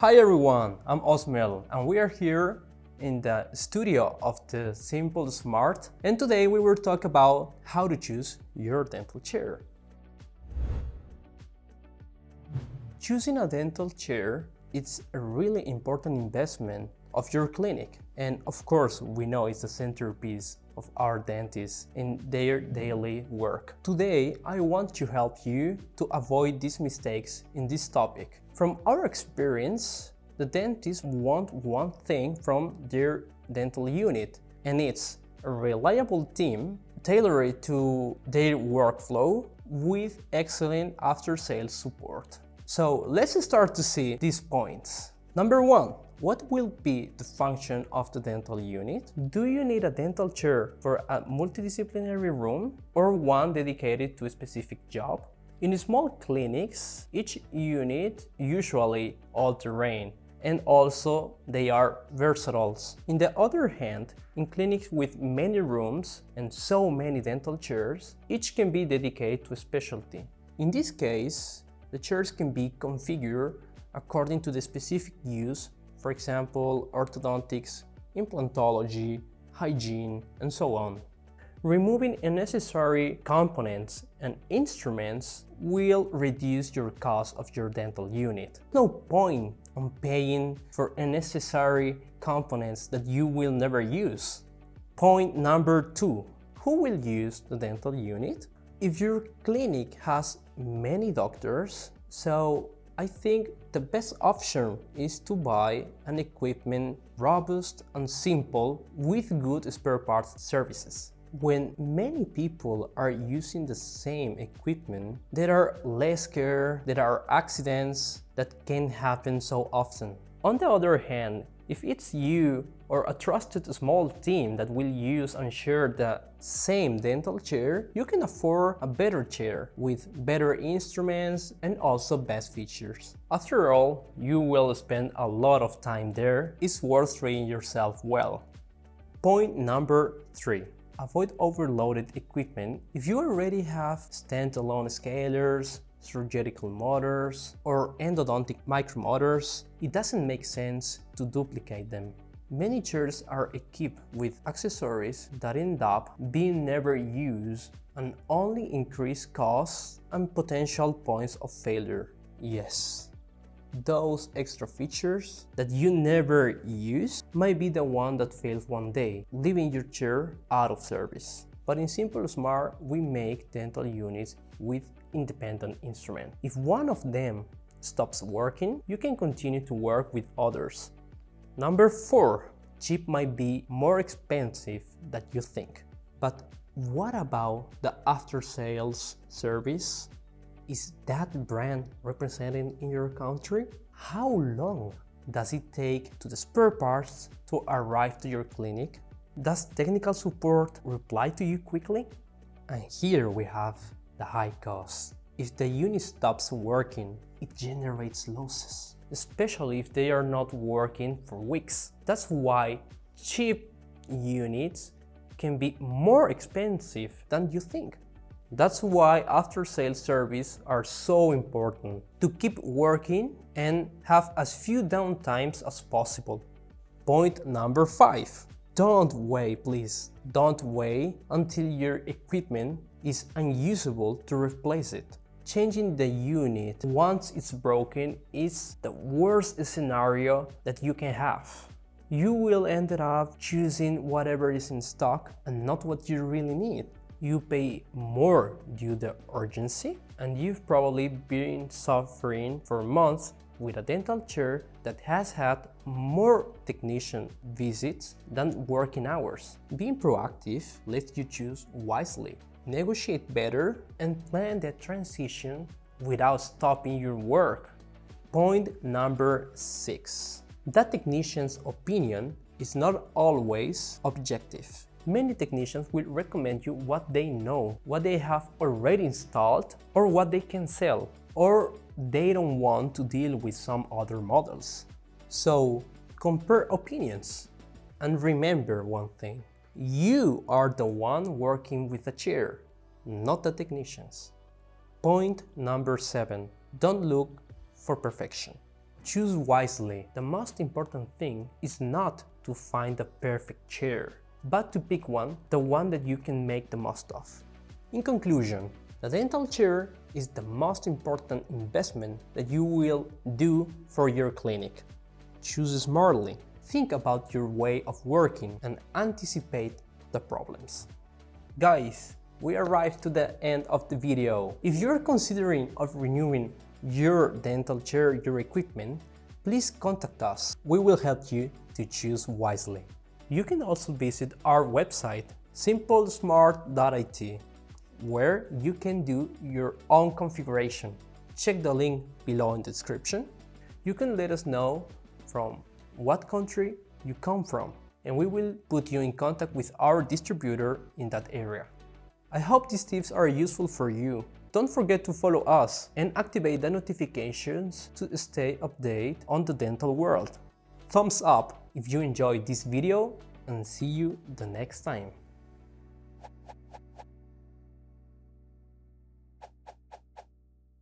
Hi everyone, I'm Osmel and we are here in the studio of the Simple&smart, and today we will talk about how to choose your dental chair. Choosing a dental chair is a really important investment of your clinic, and of course we know it's the centerpiece of our dentists in their daily work. Today I want to help you to avoid these mistakes in this topic. From our experience, the dentists want one thing from their dental unit, and it's a reliable team tailored to their workflow with excellent after-sales support. So let's start to see these points. Number one, what will be the function of the dental unit? Do you need a dental chair for a multidisciplinary room or one dedicated to a specific job? In small clinics, each unit usually all-terrain, and also they are versatile. On the other hand, in clinics with many rooms and so many dental chairs, each can be dedicated to a specialty. In this case, the chairs can be configured according to the specific use, for example, orthodontics, implantology, hygiene, and so on. Removing unnecessary components and instruments will reduce your cost of your dental unit. No point on paying for unnecessary components that you will never use. Point number two, who will use the dental unit? If your clinic has many doctors, so I think the best option is to buy an equipment robust and simple with good spare parts services. When many people are using the same equipment, there are less care, there are accidents that can happen so often. On the other hand, if it's you or a trusted small team that will use and share the same dental chair, you can afford a better chair with better instruments and also best features. After all, you will spend a lot of time there. It's worth treating yourself well. Point number three. Avoid overloaded equipment. If you already have standalone scalers, surgical motors, or endodontic micromotors, it doesn't make sense to duplicate them. Many chairs are equipped with accessories that end up being never used and only increase costs and potential points of failure. Yes, those extra features that you never use might be the one that fails one day, leaving your chair out of service. But in Simple&smart, we make dental units with independent instruments. If one of them stops working, you can continue to work with others. Number four, chip might be more expensive than you think. But what about the after-sales service? Is that brand represented in your country? How long does it take to the spare parts to arrive to your clinic? Does technical support reply to you quickly? And here we have the high cost. If the unit stops working, it generates losses, especially if they are not working for weeks. That's why cheap units can be more expensive than you think. That's why after-sales service are so important, to keep working and have as few downtimes as possible. Point number five. Don't wait, please. Don't wait until your equipment is unusable to replace it. Changing the unit once it's broken is the worst scenario that you can have. You will end up choosing whatever is in stock and not what you really need. You pay more due to urgency, and you've probably been suffering for months with a dental chair that has had more technician visits than working hours. Being proactive lets you choose wisely, negotiate better, and plan the transition without stopping your work. Point number six. That technician's opinion is not always objective. Many technicians will recommend you what they know, what they have already installed, or what they can sell, or they don't want to deal with some other models. So compare opinions and remember one thing. You are the one working with the chair, not the technicians. Point number seven. Don't look for perfection. Choose wisely. The most important thing is not to find the perfect chair, but to pick one, the one that you can make the most of. In conclusion, the dental chair is the most important investment that you will do for your clinic. Choose smartly. Think about your way of working and anticipate the problems. Guys, we arrived to the end of the video. If you're considering of renewing your dental chair, your equipment, please contact us. We will help you to choose wisely. You can also visit our website, simple&smart.it, where you can do your own configuration. Check the link below in the description. You can let us know from what country you come from, and we will put you in contact with our distributor in that area. I hope these tips are useful for you. Don't forget to follow us and activate the notifications to stay updated on the dental world. Thumbs up if you enjoyed this video, and see you the next time.